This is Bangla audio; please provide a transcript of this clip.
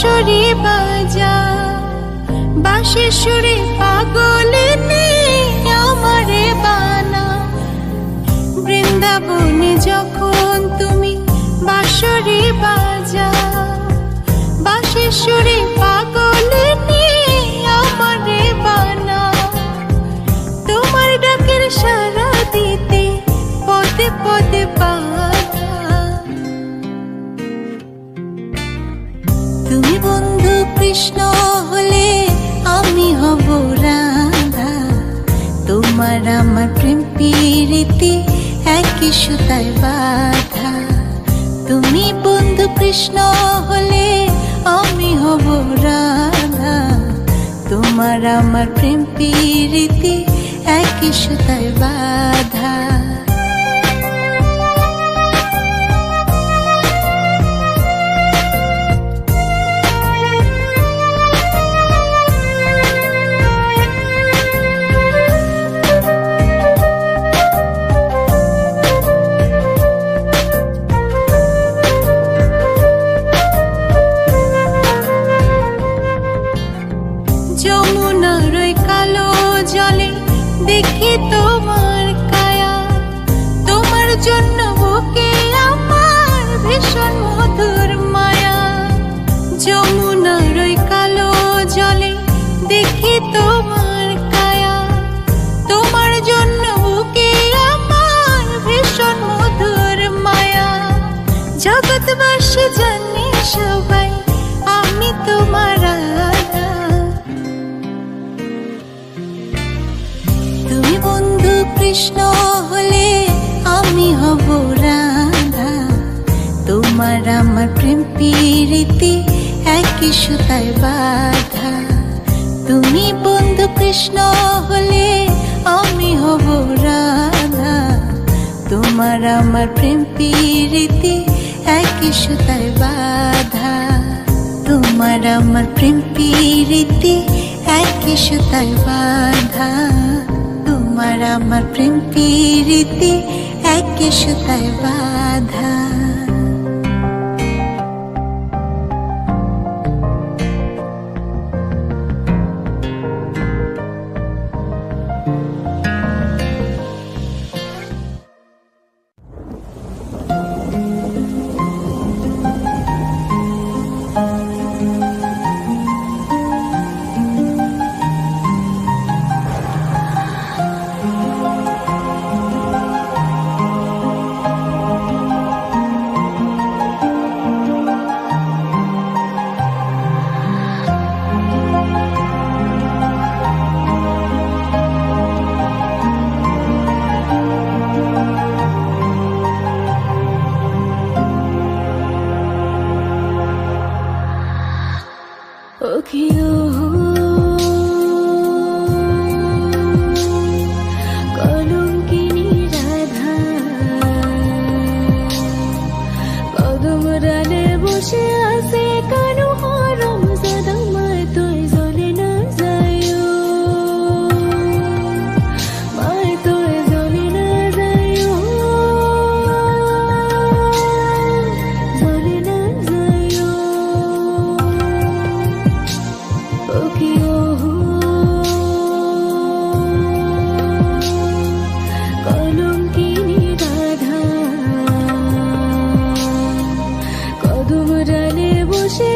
বাঁশরি বাজা, বাঁশির সুরে পাগলে নে আমারে বানা। বৃন্দাবনে যখন তুমি বাঁশরি বাজা, বাঁশির সুরে পাগলে নে আমারে বানা। তোমার ডাকের সাড়া দিতে পদে পদে বাধা। তুমি বন্ধু কৃষ্ণ হলে আমি হব রাধা। তোমার আমার প্রেম প্রীতি একই সুতায় বাঁধা। তুমি বন্ধু কৃষ্ণ হলে আমি হব রাধা। তোমার আমার প্রেম প্রীতি একই সুতায় বাঁধা। যমুনার ওই কালো জলে দেখি তোমার কায়া। তোমার জন্য বুকে আমার ভীষণ মধুর মায়া। যমুনার ওই কালো জলে দেখি তোমার কায়া। তোমার জন্য বুকে আমার ভীষণ মধুর মায়া। জগৎবাসী জানে সবাই আমি তোমার রাধা। তুমি বন্ধু কৃষ্ণ হলে আমি হব রাধা। তোমার আমার প্রেম প্রীতি একই সুতায় বাঁধা। তুমি বন্ধু কৃষ্ণ হলে আমি হব রাধা। তোমার আমার প্রেম প্রীতি একই সুতায় বাঁধা। তোমার আমার প্রেম প্রীতি একই সুতায় বাঁধা। তোমার আমার প্রেম প্রীতি একই সুতায় বাঁধা। কলঙ্কিনী রাধা কদম ডালে বসে আছে কানু হরম সদমায় তুই জ্বলে না যাইও। মায় তুই জ্বলে না যাইও, জ্বলে না যাইও। কলঙ্কিনী রাধা কদম ডালে বসে